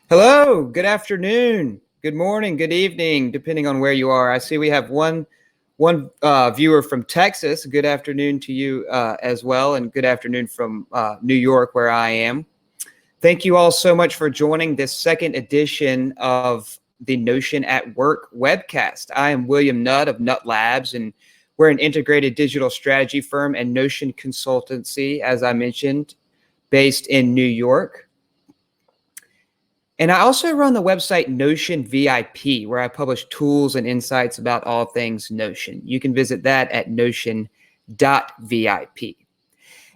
Hello, good afternoon, good morning, good evening, depending on where you are. I see we have one viewer from Texas. Good afternoon to you as well, and good afternoon from New York, where I am. Thank you all so much for joining this second edition of the Notion at Work webcast. I am William Nutt of Nutt Labs, and we're an integrated digital strategy firm and Notion consultancy, as I mentioned, based in New York. And I also run the website Notion VIP, where I publish tools and insights about all things Notion. You can visit that at notion.vip.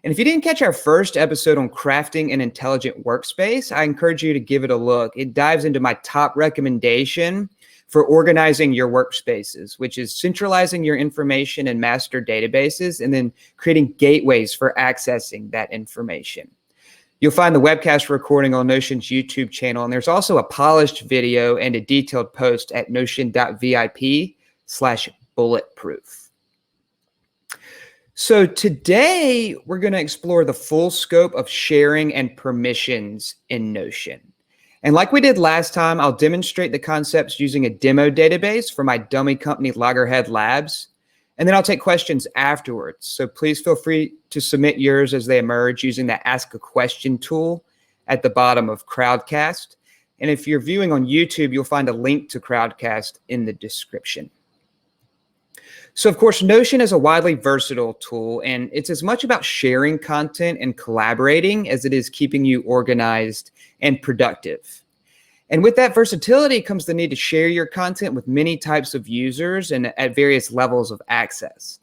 And if you didn't catch our first episode on crafting an intelligent workspace, I encourage you to give it a look. It dives into my top recommendation for organizing your workspaces, which is centralizing your information in master databases and then creating gateways for accessing that information. You'll find the webcast recording on Notion's YouTube channel, and there's also a polished video and a detailed post at notion.vip/bulletproof. So today, we're going to explore the full scope of sharing and permissions in Notion. And like we did last time, I'll demonstrate the concepts using a demo database for my dummy company, Loggerhead Labs. And then I'll take questions afterwards. So please feel free to submit yours as they emerge using that Ask a Question tool at the bottom of Crowdcast. And if you're viewing on YouTube, you'll find a link to Crowdcast in the description. So of course, Notion is a widely versatile tool, and it's as much about sharing content and collaborating as it is keeping you organized and productive. And with that versatility comes the need to share your content with many types of users and at various levels of access.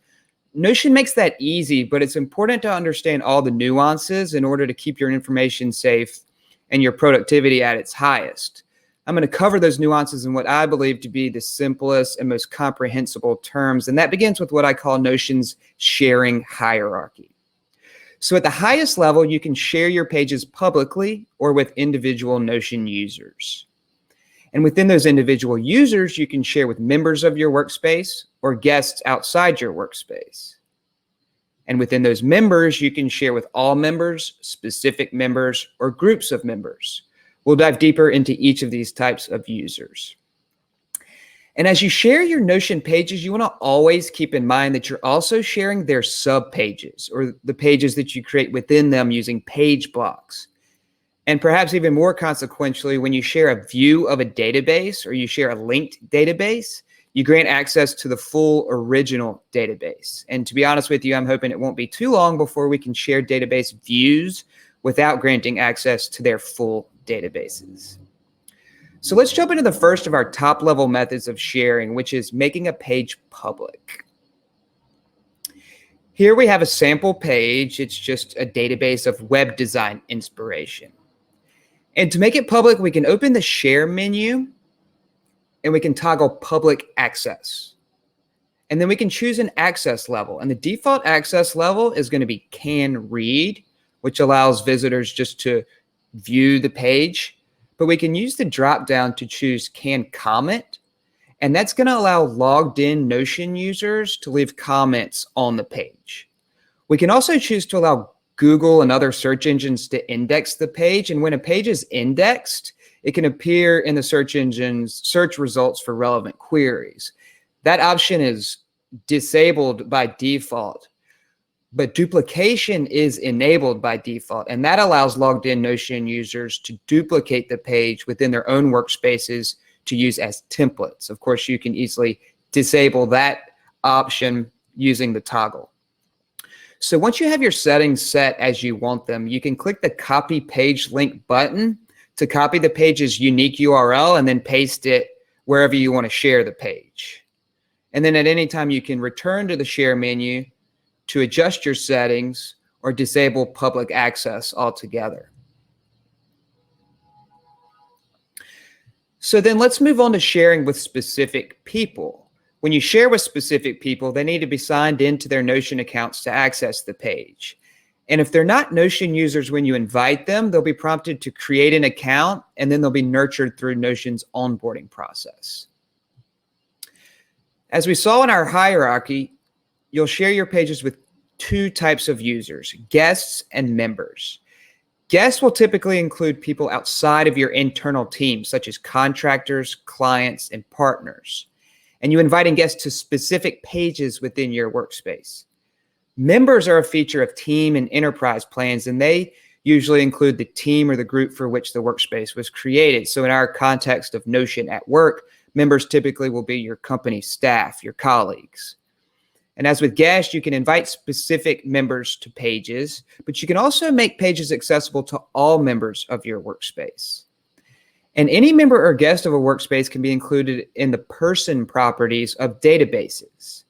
Notion makes that easy, but it's important to understand all the nuances in order to keep your information safe and your productivity at its highest. I'm going to cover those nuances in what I believe to be the simplest and most comprehensible terms, and that begins with what I call Notion's sharing hierarchy. So at the highest level, you can share your pages publicly or with individual Notion users. And within those individual users, you can share with members of your workspace or guests outside your workspace. And within those members, you can share with all members, specific members, or groups of members. We'll dive deeper into each of these types of users. And as you share your Notion pages, you want to always keep in mind that you're also sharing their sub-pages or the pages that you create within them using page blocks. And perhaps even more consequentially, when you share a view of a database or you share a linked database, you grant access to the full original database. And to be honest with you, I'm hoping it won't be too long before we can share database views without granting access to their full databases. So let's jump into the first of our top level methods of sharing, which is making a page public. Here we have a sample page. It's just a database of web design inspiration. And to make it public, we can open the share menu and we can toggle public access. And then we can choose an access level. And the default access level is going to be can read, which allows visitors just to view the page. But we can use the drop down to choose can comment, and that's going to allow logged in Notion users to leave comments on the page. We can also choose to allow Google and other search engines to index the page, and when a page is indexed, it can appear in the search engine's search results for relevant queries. That option is disabled by default, but duplication is enabled by default, and that allows logged in Notion users to duplicate the page within their own workspaces to use as templates. Of course, you can easily disable that option using the toggle. So once you have your settings set as you want them, you can click the copy page link button to copy the page's unique URL and then paste it wherever you want to share the page. And then at any time, you can return to the share menu to adjust your settings or disable public access altogether. So then let's move on to sharing with specific people. When you share with specific people, they need to be signed into their Notion accounts to access the page. And if they're not Notion users when you invite them, they'll be prompted to create an account, and then they'll be nurtured through Notion's onboarding process. As we saw in our hierarchy, you'll share your pages with two types of users, guests and members. Guests will typically include people outside of your internal team, such as contractors, clients, and partners. And you inviting guests to specific pages within your workspace. Members are a feature of team and enterprise plans, and they usually include the team or the group for which the workspace was created. So in our context of Notion at work, members typically will be your company staff, your colleagues. And as with guests, you can invite specific members to pages, but you can also make pages accessible to all members of your workspace. And any member or guest of a workspace can be included in the person properties of databases.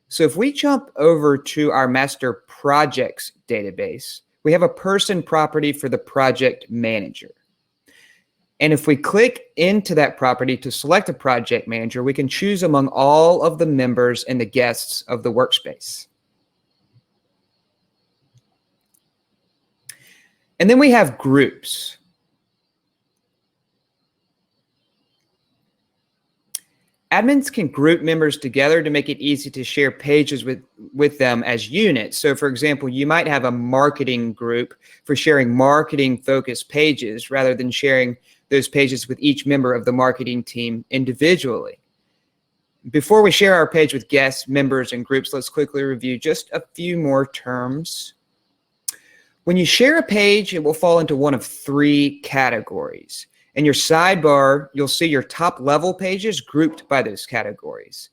So if we jump over to our master projects database, we have a person property for the project manager. And if we click into that property to select a project manager, we can choose among all of the members and the guests of the workspace. And then we have groups. Admins can group members together to make it easy to share pages with them as units. So for example, you might have a marketing group for sharing marketing-focused pages rather than sharing those pages with each member of the marketing team individually. Before we share our page with guests, members, and groups, let's quickly review just a few more terms. When you share a page, it will fall into one of three categories. In your sidebar, you'll see your top level pages grouped by those categories.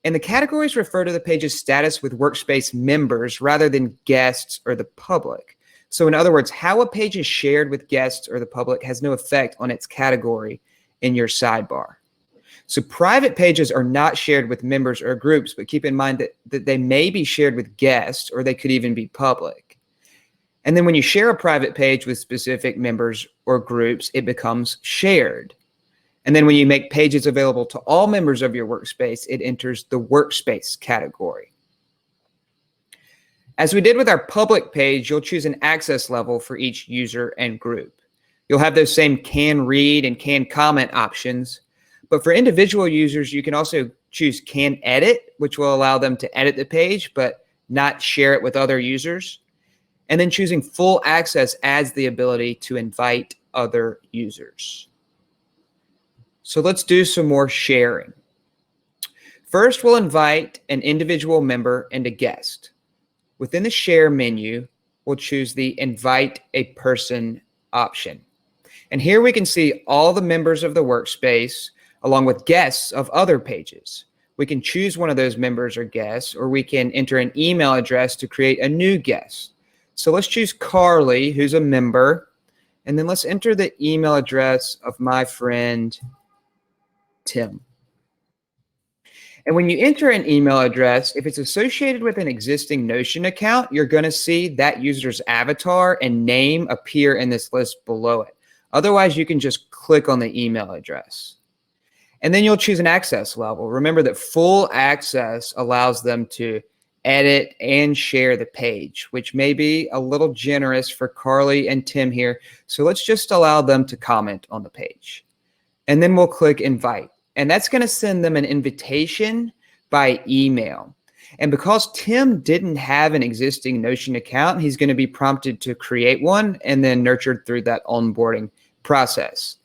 And the categories refer to the page's status with Workspace members rather than guests or the public. So in other words, how a page is shared with guests or the public has no effect on its category in your sidebar. So private pages are not shared with members or groups, but keep in mind that they may be shared with guests or they could even be public. And then when you share a private page with specific members or groups, it becomes shared. And then when you make pages available to all members of your workspace, it enters the Workspace category. As we did with our public page, you'll choose an access level for each user and group. You'll have those same can read and can comment options, but for individual users, you can also choose can edit, which will allow them to edit the page, but not share it with other users. And then choosing full access adds the ability to invite other users. So let's do some more sharing. First, we'll invite an individual member and a guest. Within the Share menu, we'll choose the Invite a Person option. And here we can see all the members of the workspace along with guests of other pages. We can choose one of those members or guests, or we can enter an email address to create a new guest. So let's choose Carly, who's a member, and then let's enter the email address of my friend Tim. And when you enter an email address, if it's associated with an existing Notion account, you're going to see that user's avatar and name appear in this list below it. Otherwise, you can just click on the email address. And then you'll choose an access level. Remember that full access allows them to edit and share the page, which may be a little generous for Carly and Tim here. So let's just allow them to comment on the page. And then we'll click Invite. And that's going to send them an invitation by email. And because Tim didn't have an existing Notion account, he's going to be prompted to create one and then nurtured through that onboarding process.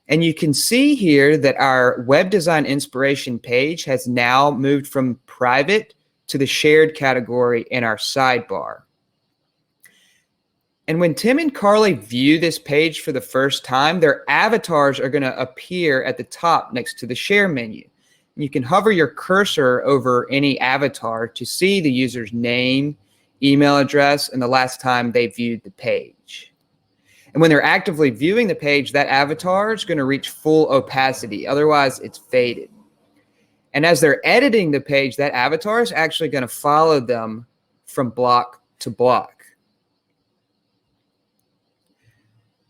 And you can see here that our web design inspiration page has now moved from private to the shared category in our sidebar. And when Tim and Carly view this page for the first time, their avatars are going to appear at the top next to the Share menu. You can hover your cursor over any avatar to see the user's name, email address, and the last time they viewed the page. And when they're actively viewing the page, that avatar is going to reach full opacity. Otherwise, it's faded. And as they're editing the page, that avatar is actually going to follow them from block to block.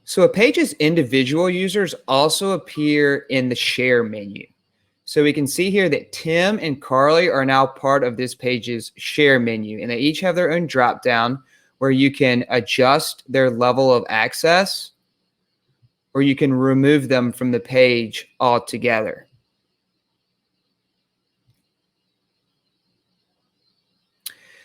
So a page's individual users also appear in the Share menu. So we can see here that Tim and Carly are now part of this page's Share menu, and they each have their own drop-down where you can adjust their level of access, or you can remove them from the page altogether.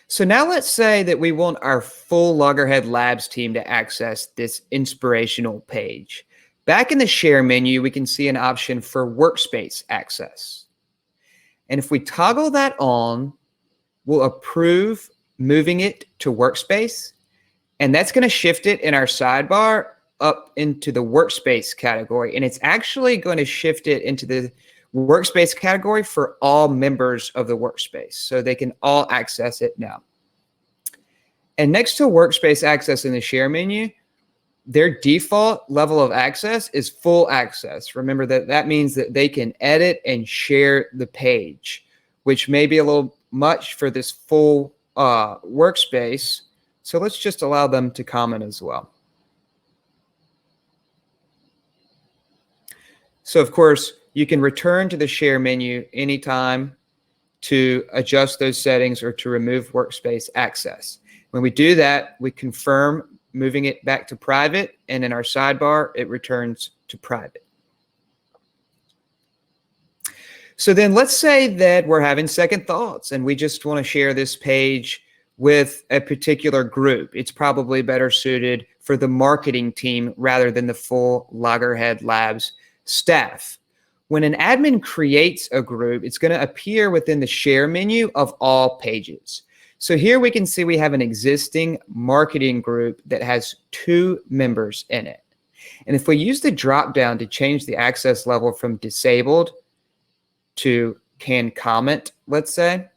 So now let's say that we want our full Loggerhead Labs team to access this inspirational page. Back in the Share menu, we can see an option for Workspace access. And if we toggle that on, we'll approve moving it to Workspace. And that's going to shift it in our sidebar up into the Workspace category. And it's actually going to shift it into the Workspace category for all members of the Workspace. So they can all access it now. And next to Workspace access in the Share menu, their default level of access is full access. Remember that means that they can edit and share the page, which may be a little much for this full Workspace. So let's just allow them to comment as well. So of course, you can return to the Share menu anytime to adjust those settings or to remove Workspace access. When we do that, we confirm moving it back to private, and in our sidebar, it returns to private. So then let's say that we're having second thoughts and we just want to share this page with a particular group. It's probably better suited for the marketing team rather than the full Loggerhead Labs staff. When an admin creates a group, it's going to appear within the Share menu of all pages. So here we can see we have an existing marketing group that has 2 members in it. And if we use the drop down to change the access level from disabled to can comment, let's say,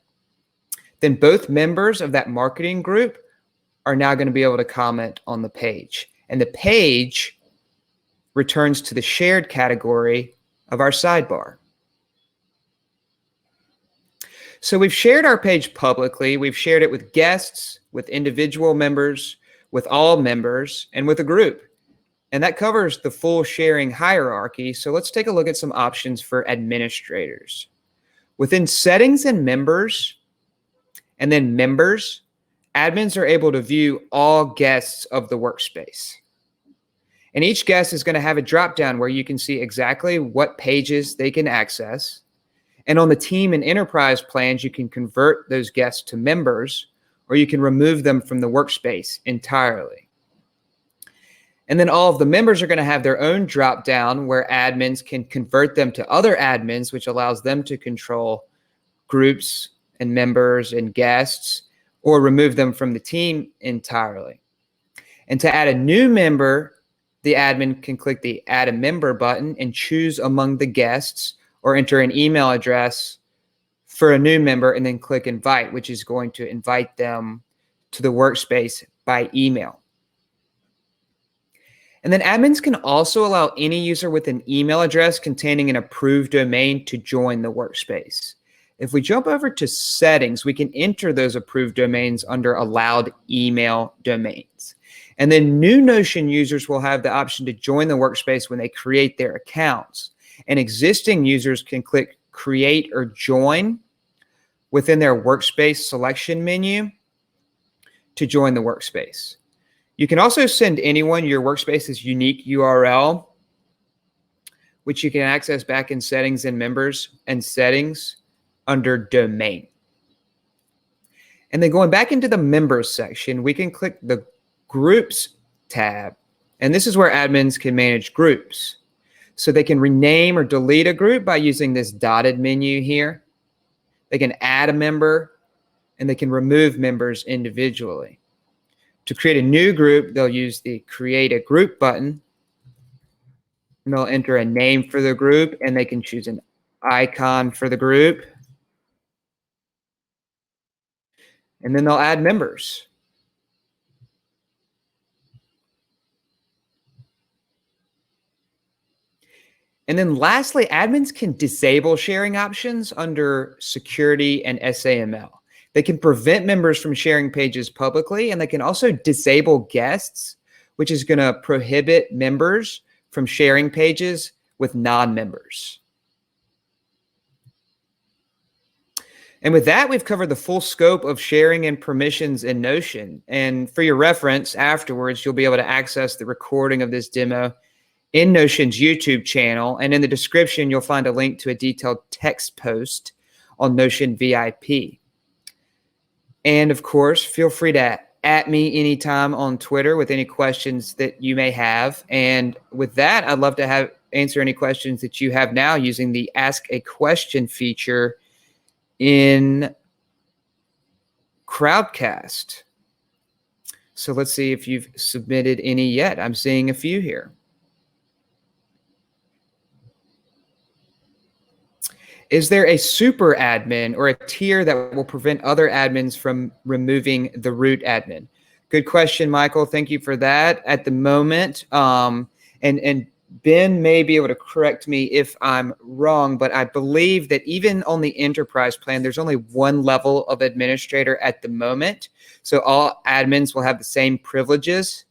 then both members of that marketing group are now going to be able to comment on the page. And the page returns to the shared category of our sidebar. So we've shared our page publicly. We've shared it with guests, with individual members, with all members, and with a group. And that covers the full sharing hierarchy. So let's take a look at some options for administrators. Within settings and members, and then members, admins are able to view all guests of the workspace. And each guest is going to have a drop-down where you can see exactly what pages they can access. And on the team and enterprise plans, you can convert those guests to members, or you can remove them from the workspace entirely. And then all of the members are going to have their own drop-down where admins can convert them to other admins, which allows them to control groups and members and guests, or remove them from the team entirely. And to add a new member, the admin can click the Add a Member button and choose among the guests, or enter an email address for a new member and then click Invite, which is going to invite them to the workspace by email. And then admins can also allow any user with an email address containing an approved domain to join the workspace. If we jump over to settings, we can enter those approved domains under allowed email domains. And then new Notion users will have the option to join the workspace when they create their accounts. And existing users can click Create or Join within their workspace selection menu to join the workspace. You can also send anyone your workspace's unique URL, which you can access back in settings and members and settings under domain. And then going back into the members section, we can click the groups tab. And this is where admins can manage groups. So they can rename or delete a group by using this dotted menu here. They can add a member and they can remove members individually. To create a new group, they'll use the Create a Group button. And they'll enter a name for the group and they can choose an icon for the group. And then they'll add members. And then lastly, admins can disable sharing options under security and SAML. They can prevent members from sharing pages publicly, and they can also disable guests, which is going to prohibit members from sharing pages with non-members. And with that, we've covered the full scope of sharing and permissions in Notion. And for your reference, afterwards, you'll be able to access the recording of this demo in Notion's YouTube channel. And in the description, you'll find a link to a detailed text post on Notion VIP. And of course, feel free to at me anytime on Twitter with any questions that you may have. And with that, I'd love to answer any questions that you have now using the Ask a Question feature in Crowdcast. So let's see if you've submitted any yet. I'm seeing a few here. Is there a super admin or a tier that will prevent other admins from removing the root admin? Good question, Michael. Thank you for that. At the moment, and Ben may be able to correct me if I'm wrong, but I believe that even on the enterprise plan, there's only one level of administrator at the moment. So all admins will have the same privileges,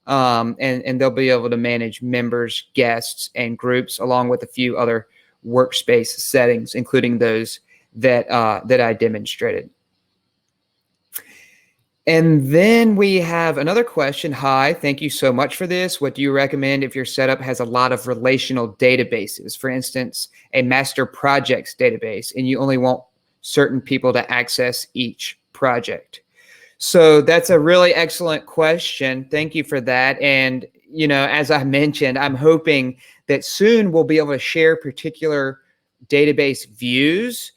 and they'll be able to manage members, guests, and groups, along with a few other workspace settings, including those that I demonstrated. And then we have another question. Hi, thank you so much for this. What do you recommend if your setup has a lot of relational databases? For instance, a master projects database, and you only want certain people to access each project. So that's a really excellent question. Thank you for that. And, you know, as I mentioned, I'm hoping that soon we'll be able to share particular database views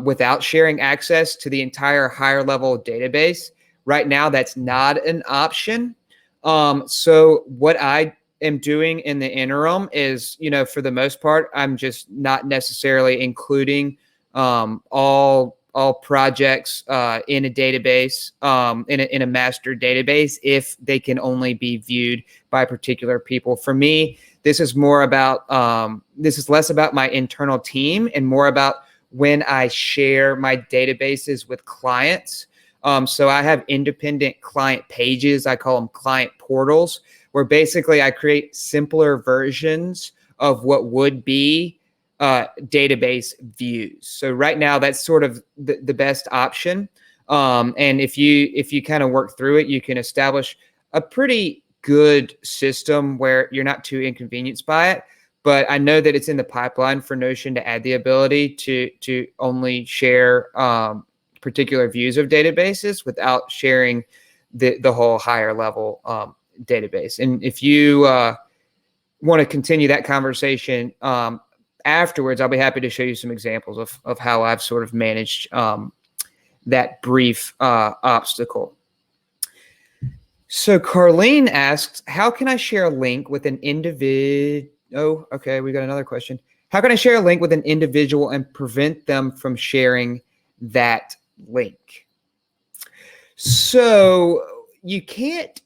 without sharing access to the entire higher level database. Right now, that's not an option. So what I am doing in the interim is, you know, for the most part, I'm just not necessarily including all projects in a database, in a master database, if they can only be viewed by particular people. For me, this is more about, this is less about my internal team and more about when I share my databases with clients. So I have independent client pages. I call them client portals, where basically I create simpler versions of what would be database views. So right now, that's sort of the best option. And if you kind of work through it, you can establish a pretty good system where you're not too inconvenienced by it. But I know that it's in the pipeline for Notion to add the ability to only share particular views of databases without sharing the whole higher level database. And if you want to continue that conversation afterwards, I'll be happy to show you some examples of how I've sort of managed that brief obstacle. So Carlene asks, how can I share a link with an individual? Oh, okay, we got another question. How can I share a link with an individual and prevent them from sharing that link? So you can't,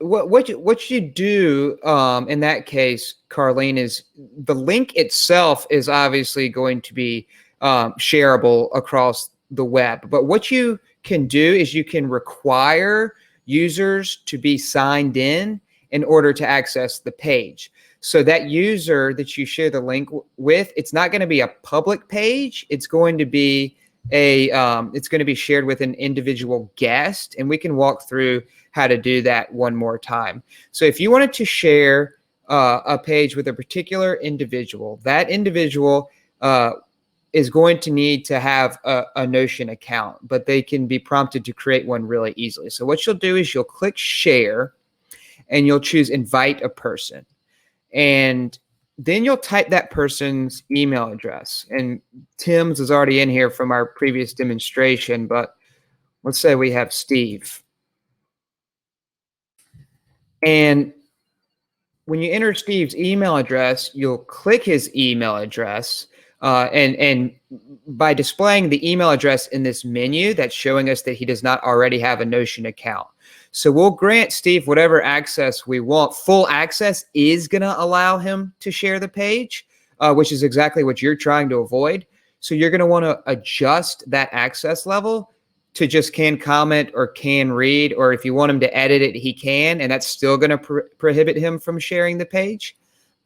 what you do in that case, Carlene, is the link itself is obviously going to be shareable across the web. But what you can do is you can require users to be signed in order to access the page. So that user that you share the link with, it's not going to be a public page. It's going to be it's going to be shared with an individual guest, and we can walk through how to do that one more time. So if you wanted to share a page with a particular individual, that individual is going to need to have a Notion account, but they can be prompted to create one really easily. So what you'll do is you'll click share, and you'll choose invite a person. And then you'll type that person's email address. And Tim's is already in here from our previous demonstration, but let's say we have Steve. And when you enter Steve's email address, you'll click his email address. And by displaying the email address in this menu, that's showing us that he does not already have a Notion account. So we'll grant Steve whatever access we want. Full access is going to allow him to share the page, which is exactly what you're trying to avoid. So you're going to want to adjust that access level to just can comment or can read, or if you want him to edit it, he can, and that's still going to prohibit him from sharing the page.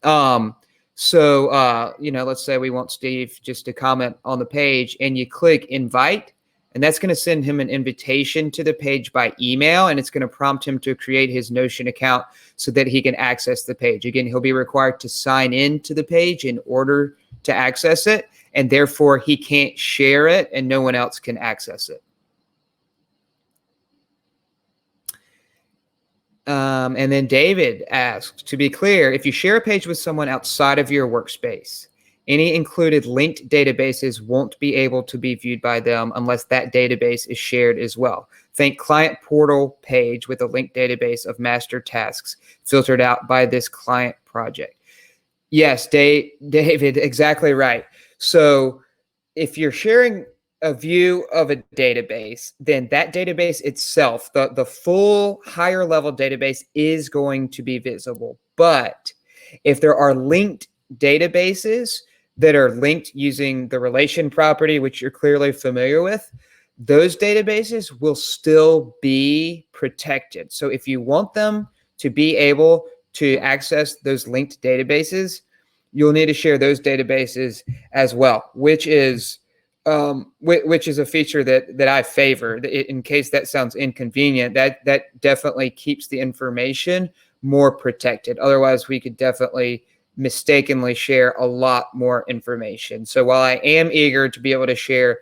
So, you know, let's say we want Steve just to comment on the page, and you click invite, and that's going to send him an invitation to the page by email, and it's going to prompt him to create his Notion account so that he can access the page. Again, he'll be required to sign in to the page in order to access it, and therefore he can't share it and no one else can access it. And then David asks, to be clear, if you share a page with someone outside of your workspace, any included linked databases won't be able to be viewed by them unless that database is shared as well. Think client portal page with a linked database of master tasks filtered out by this client project. Yes, David, exactly right. So if you're sharing a view of a database, then that database itself, the full higher level database is going to be visible. But if there are linked databases that are linked using the relation property, which you're clearly familiar with, those databases will still be protected. So if you want them to be able to access those linked databases, you'll need to share those databases as well, which is a feature that I favor. In case that sounds inconvenient, that definitely keeps the information more protected. Otherwise, we could definitely mistakenly share a lot more information. So while I am eager to be able to share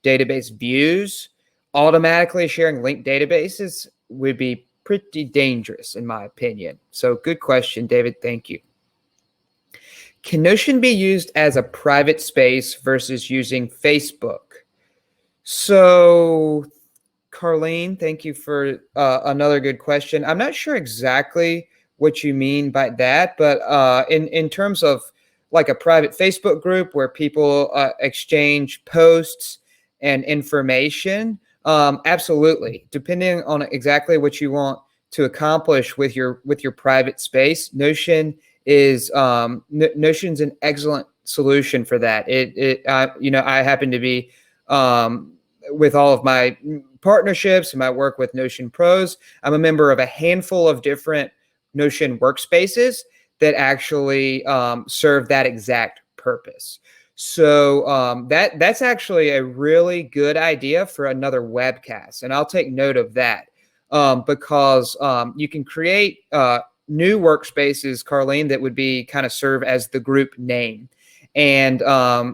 database views, automatically sharing linked databases would be pretty dangerous, in my opinion. So good question, David. Thank you. Can Notion be used as a private space versus using Facebook? So, Carlene, thank you for another good question. I'm not sure exactly what you mean by that, but in terms of like a private Facebook group where people exchange posts and information, absolutely. Depending on exactly what you want to accomplish with your private space, Notion's an excellent solution for that. I happen to be with all of my partnerships and my work with Notion Pros, I'm a member of a handful of different Notion workspaces that actually serve that exact purpose. So that's actually a really good idea for another webcast, and I'll take note of that because you can create new workspaces, Carlene, that would be kind of serve as the group name, and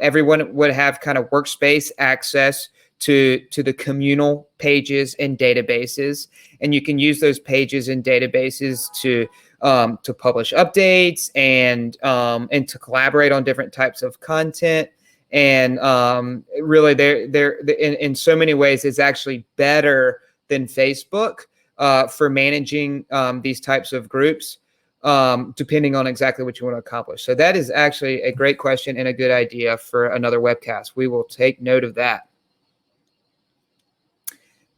everyone would have kind of workspace access to the communal pages and databases, and you can use those pages and databases to publish updates and to collaborate on different types of content. And really, they're in so many ways, it's actually better than Facebook for managing these types of groups, depending on exactly what you want to accomplish. So that is actually a great question and a good idea for another webcast. We will take note of that.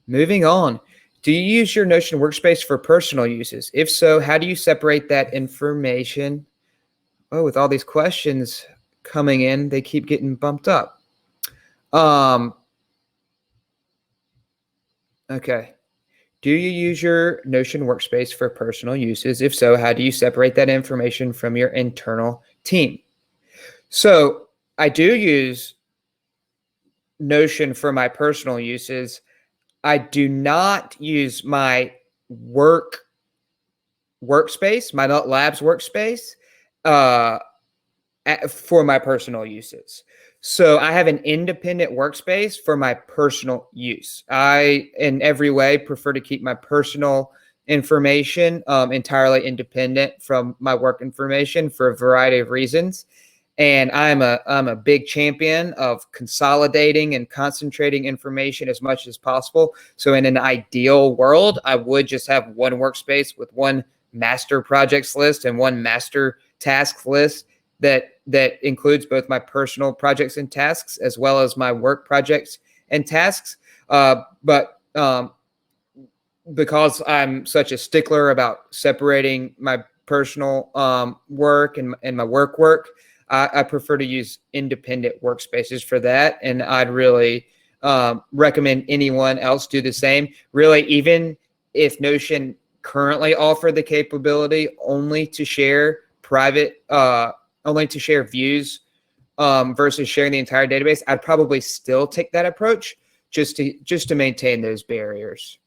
Moving on, do you use your Notion workspace for personal uses? If so, how do you separate that information? Oh, with all these questions coming in, they keep getting bumped up. Okay. Do you use your Notion workspace for personal uses? If so, how do you separate that information from your internal team? So I do use Notion for my personal uses. I do not use my workspace, my Nutt Labs workspace, for my personal uses. So I have an independent workspace for my personal use. I, in every way, prefer to keep my personal information entirely independent from my work information for a variety of reasons. And I'm a big champion of consolidating and concentrating information as much as possible. So in an ideal world, I would just have one workspace with one master projects list and one master tasks list that includes both my personal projects and tasks as well as my work projects and tasks. But because I'm such a stickler about separating my personal work and my work, I prefer to use independent workspaces for that. And I'd really recommend anyone else do the same. Really, even if Notion currently offered the capability only to share views versus sharing the entire database, I'd probably still take that approach just to maintain those barriers.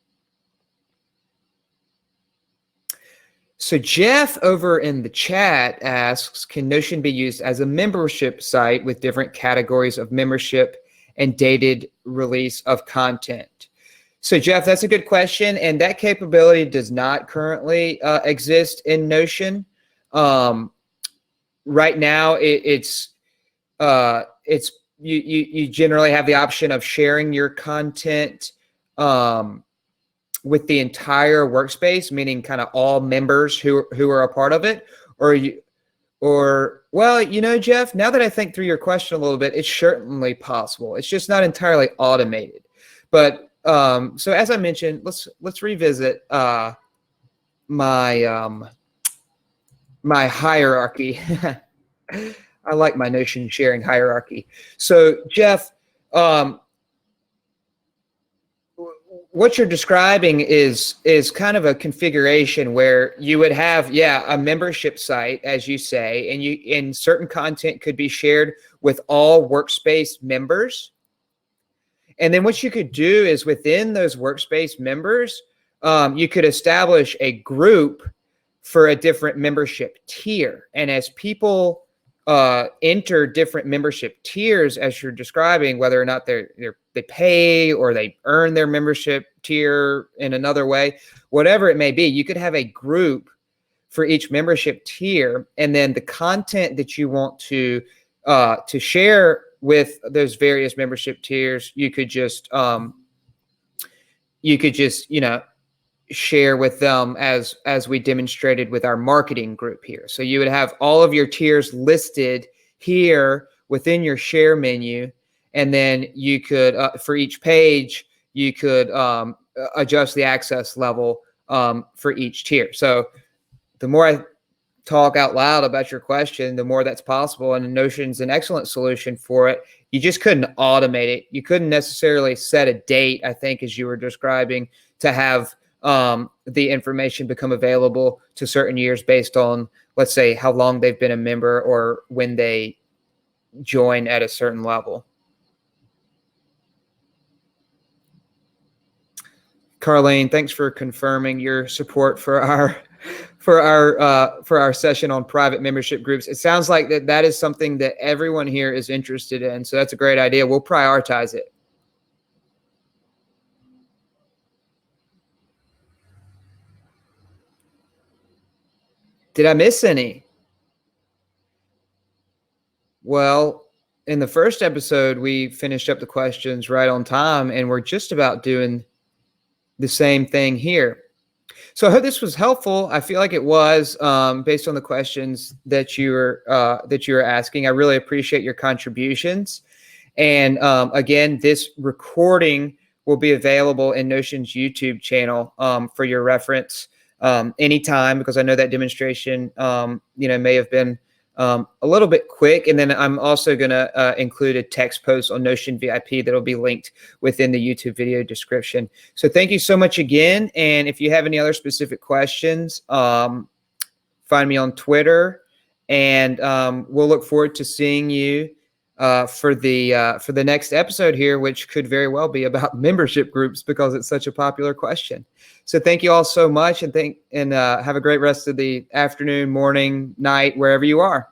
So Jeff over in the chat asks, can Notion be used as a membership site with different categories of membership and dated release of content? So Jeff, that's a good question, and that capability does not currently exist in Notion. Right now, it's you generally have the option of sharing your content with the entire workspace, meaning kind of all members who are a part of it, or well, Jeff, now that I think through your question a little bit, it's certainly possible. It's just not entirely automated. But so as I mentioned, let's revisit my my hierarchy. I like my Notion sharing hierarchy. So Jeff, what you're describing is kind of a configuration where you would have, a membership site, as you say, and certain content could be shared with all Workspace members. And then what you could do is within those Workspace members, you could establish a group for a different membership tier. And as people enter different membership tiers, as you're describing, whether or not they pay or they earn their membership tier in another way, whatever it may be, you could have a group for each membership tier, and then the content that you want to share with those various membership tiers, you could just share with them as we demonstrated with our marketing group here. So you would have all of your tiers listed here within your share menu, and then you could for each page you could adjust the access level for each tier. So the more I talk out loud about your question, the more that's possible, and Notion's an excellent solution for it. You just couldn't automate it. You couldn't necessarily set a date, I think, as you were describing, to have the information become available to certain years based on, let's say, how long they've been a member or when they join at a certain level. Carlene, thanks for confirming your support for our session on private membership groups. It sounds like that is something that everyone here is interested in. So that's a great idea. We'll prioritize it. Did I miss any? Well, in the first episode, we finished up the questions right on time, and we're just about doing the same thing here. So I hope this was helpful. I feel like it was, based on the questions that you were asking. I really appreciate your contributions. And again, this recording will be available in Notion's YouTube channel for your reference anytime, because I know that demonstration may have been a little bit quick. And then I'm also going to include a text post on Notion VIP that will be linked within the YouTube video description. So thank you so much again. And if you have any other specific questions, find me on Twitter, and we'll look forward to seeing you for the next episode here, which could very well be about membership groups, because it's such a popular question. So thank you all so much, and have a great rest of the afternoon, morning, night, wherever you are.